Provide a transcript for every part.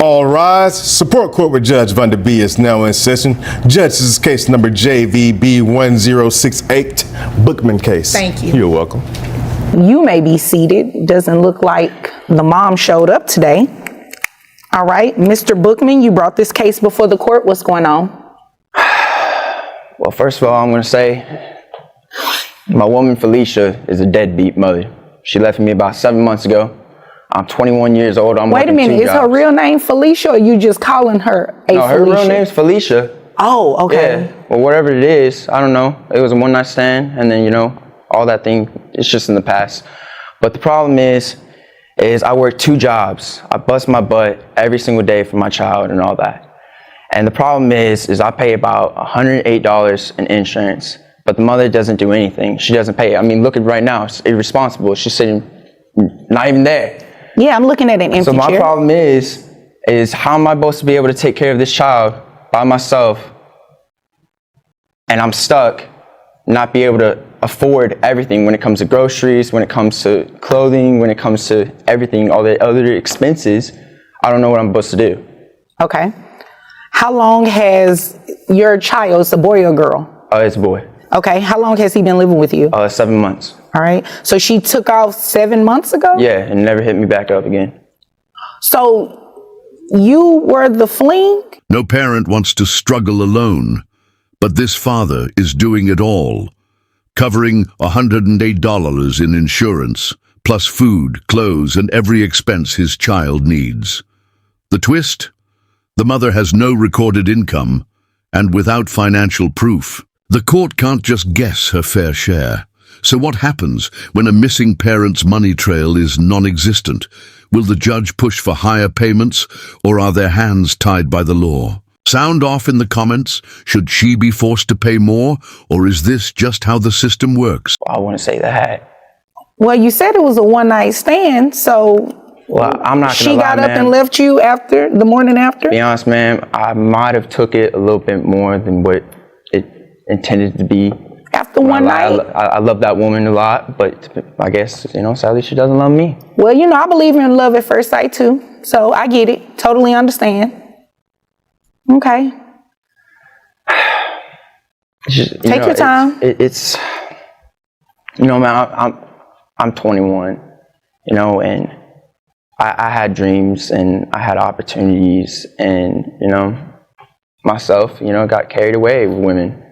All rise. Support Court with Judge Van der Bee is now in session. Judge, this is case number JVB 1068, Bookman case. Thank you. You're welcome. You may be seated. Doesn't look like the mom showed up today. All right, Mr. Bookman, you brought this case before the court. What's going on? Well, first of all, I'm going to say my woman Felicia is a deadbeat mother. She left me about 7 months ago. I'm 21 years old. Wait a minute, is her real name Felicia, or you just calling her a Felicia? No, her real name's Felicia. Oh, okay. Yeah, well, whatever it is, I don't know. It was a one-night stand, and then, you know, all that thing, it's just in the past. But the problem is I work 2 jobs. I bust my butt every single day for my child and all that. And the problem is I pay about $108 in insurance, but the mother doesn't do anything. She doesn't pay. I mean, look at right now. It's irresponsible. She's sitting not even there. Yeah, I'm looking at an empty chair. So my chair. problem is how am I supposed to be able to take care of this child by myself, and I'm stuck, not be able to afford everything when it comes to groceries, when it comes to clothing, when it comes to everything, all the other expenses. I don't know what I'm supposed to do. Okay. How long has your child, it's a boy or girl? It's a boy. Okay. How long has he been living with you? 7 months. All right. So she took off 7 months ago? Yeah, and never hit me back up again. So you were the fling? No parent wants to struggle alone, but this father is doing it all, covering $108 in insurance, plus food, clothes, and every expense his child needs. The twist? The mother has no recorded income, and without financial proof. The court can't just guess her fair share. So what happens when a missing parent's money trail is non-existent? Will the judge push for higher payments, or are their hands tied by the law? Sound off in the comments. Should she be forced to pay more, or is this just how the system works? I want to say that. Well, you said it was a one-night stand, so well, I'm not gonna she lie, got up ma'am. and left you after the morning after? To be honest, ma'am, I might have took it a little bit more than what it intended to be. After one night? I love that woman a lot, but I guess, you know, sadly she doesn't love me. Well, you know, I believe in love at first sight too, so I get it. Totally understand. Okay. Take your time. It's you know, man, I'm 21, you know, and I had dreams and I had opportunities, and, you know, myself, you know, got carried away with women.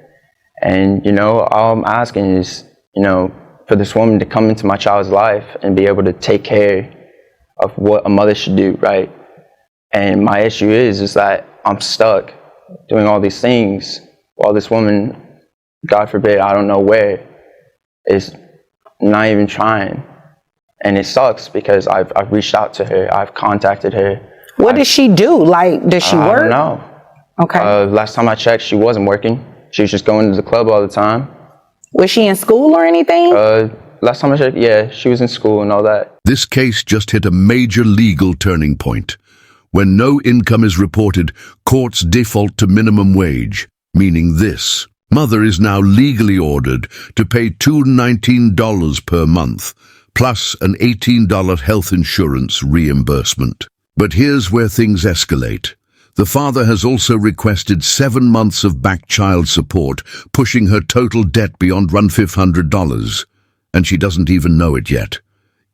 And, you know, all I'm asking is, you know, for this woman to come into my child's life and be able to take care of what a mother should do, right? And my issue is that I'm stuck doing all these things while this woman, God forbid, I don't know where, is not even trying. And it sucks because I've reached out to her, I've contacted her. What does she do? Like, does she work? I don't know. Okay. Last time I checked, she wasn't working. She was just going to the club all the time. Was she in school or anything? Last time I checked, yeah, she was in school and all that. This case just hit a major legal turning point. When no income is reported, courts default to minimum wage, meaning this. Mother is now legally ordered to pay $219 per month, plus an $18 health insurance reimbursement. But here's where things escalate. The father has also requested 7 months of back child support, pushing her total debt beyond $1,500, and she doesn't even know it yet.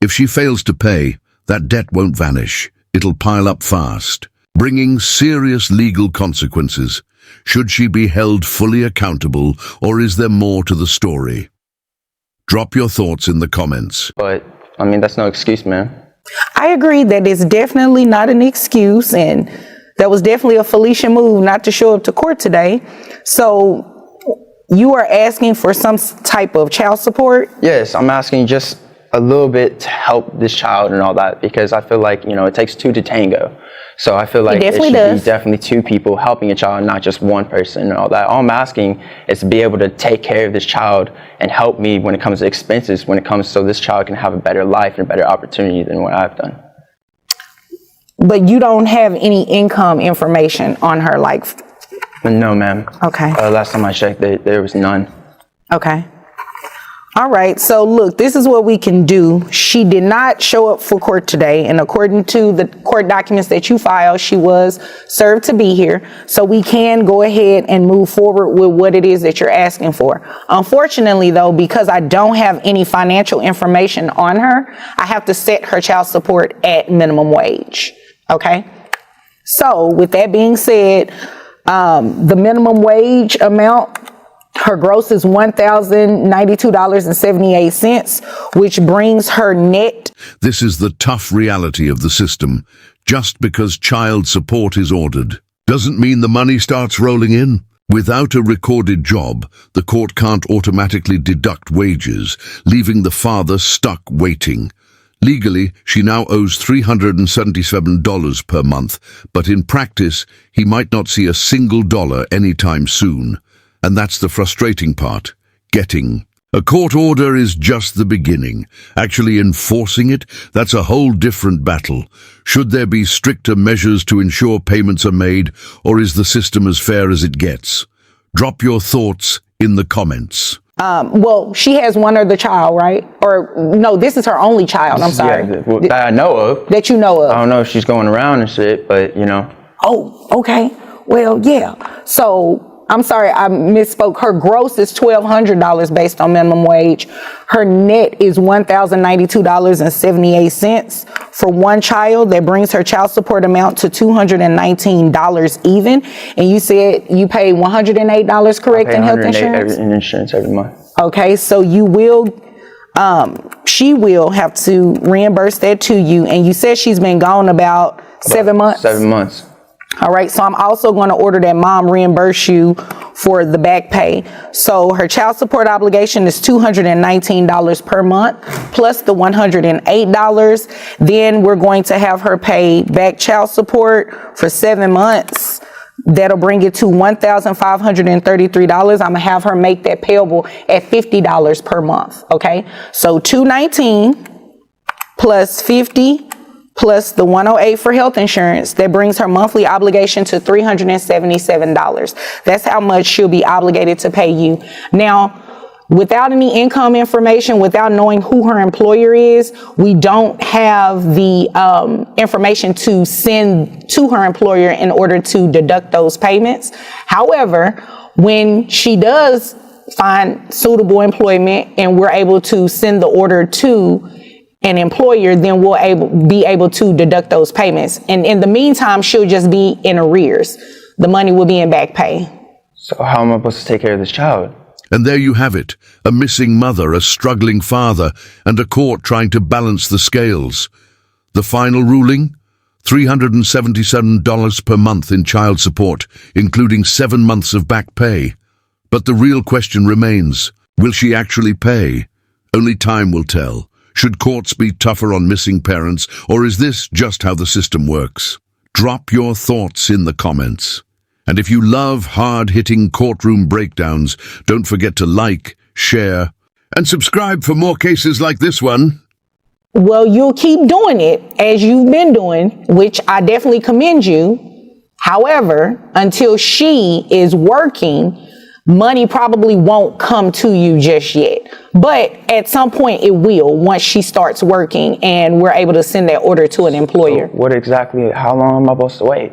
If she fails to pay, that debt won't vanish. It'll pile up fast, bringing serious legal consequences. Should she be held fully accountable, or is there more to the story? Drop your thoughts in the comments. But, I mean, that's no excuse, man. I agree that it's definitely not an excuse, and that was definitely a Felicia move not to show up to court today. So you are asking for some type of child support? Yes, I'm asking just a little bit to help this child and all that, because I feel like, you know, it takes 2 to tango. So I feel like it should be definitely 2 people helping a child, not just one person and all that. All I'm asking is to be able to take care of this child and help me when it comes to expenses, when it comes so this child can have a better life and a better opportunity than what I've done. But you don't have any income information on her, like? No, ma'am. Okay. Last time I checked, there was none. Okay. All right, so look, this is what we can do. She did not show up for court today, and according to the court documents that you filed, she was served to be here. So we can go ahead and move forward with what it is that you're asking for. Unfortunately, though, because I don't have any financial information on her, I have to set her child support at minimum wage, okay? So with that being said, the minimum wage amount, her gross is $1,092.78, which brings her net. This is the tough reality of the system. Just because child support is ordered doesn't mean the money starts rolling in. Without a recorded job, the court can't automatically deduct wages, leaving the father stuck waiting. Legally, she now owes $377 per month, but in practice, he might not see a single dollar anytime soon. And that's the frustrating part, getting. A court order is just the beginning. Actually enforcing it, that's a whole different battle. Should there be stricter measures to ensure payments are made, or is the system as fair as it gets? Drop your thoughts in the comments. Well, she has one other child, right? Or no, this is her only child. I'm sorry. Yeah, that I know of. That you know of. I don't know if she's going around and shit, but you know. Oh, okay. Well, yeah. So I'm sorry, I misspoke. Her gross is $1,200 based on minimum wage. Her net is $1,092.78 for one child. That brings her child support amount to $219 even. And you said you pay $108, correct, in health insurance? In insurance every month. Okay, so you will, she will have to reimburse that to you. And you said she's been gone about 7 months? 7 months. All right, so I'm also going to order that mom reimburse you for the back pay. So her child support obligation is $219 per month plus the $108. Then we're going to have her pay back child support for 7 months. That'll bring it to $1,533. I'm gonna have her make that payable at $50 per month, okay? So $219 plus 50 plus the 108 for health insurance, that brings her monthly obligation to $377. That's how much she'll be obligated to pay you. Now, without any income information, without knowing who her employer is, we don't have the information to send to her employer in order to deduct those payments. However, when she does find suitable employment and we're able to send the order to an employer, then we'll be able to deduct those payments. And in the meantime, she'll just be in arrears. The money will be in back pay. So how am I supposed to take care of this child? And there you have it, a missing mother, a struggling father, and a court trying to balance the scales. The final ruling? $377 per month in child support, including 7 months of back pay. But the real question remains, will she actually pay? Only time will tell. Should courts be tougher on missing parents, or is this just how the system works? Drop your thoughts in the comments. And if you love hard-hitting courtroom breakdowns, don't forget to like, share, and subscribe for more cases like this one. Well, you'll keep doing it as you've been doing, which I definitely commend you. However, until she is working, money probably won't come to you just yet. But at some point it will, once she starts working and we're able to send that order to an employer. So how long am I supposed to wait?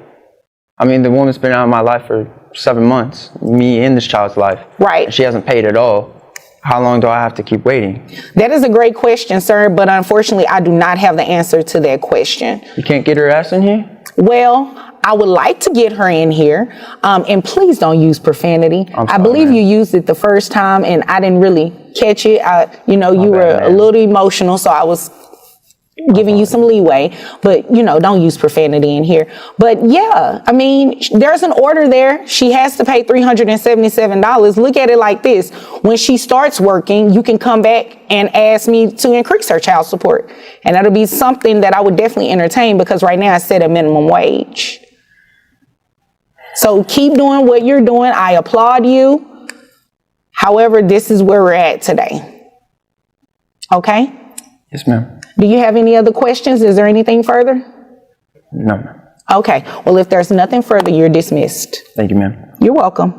I mean, the woman's been out of my life for 7 months, me and this child's life. Right. And she hasn't paid at all. How long do I have to keep waiting? That is a great question, sir, but unfortunately I do not have the answer to that question. You can't get her ass in here? Well, I would like to get her in here, and please don't use profanity. I believe man. you used it the first time, and I didn't really catch it. You were a little emotional, so I was giving you some leeway. But, don't use profanity in here. But, yeah, I mean, there's an order there. She has to pay $377. Look at it like this. When she starts working, you can come back and ask me to increase her child support. And that'll be something that I would definitely entertain, because right now I set a minimum wage. So keep doing what you're doing. I applaud you. However, this is where we're at today. Okay? Yes, ma'am. Do you have any other questions? Is there anything further? No, ma'am. Okay. Well, if there's nothing further, you're dismissed. Thank you, ma'am. You're welcome.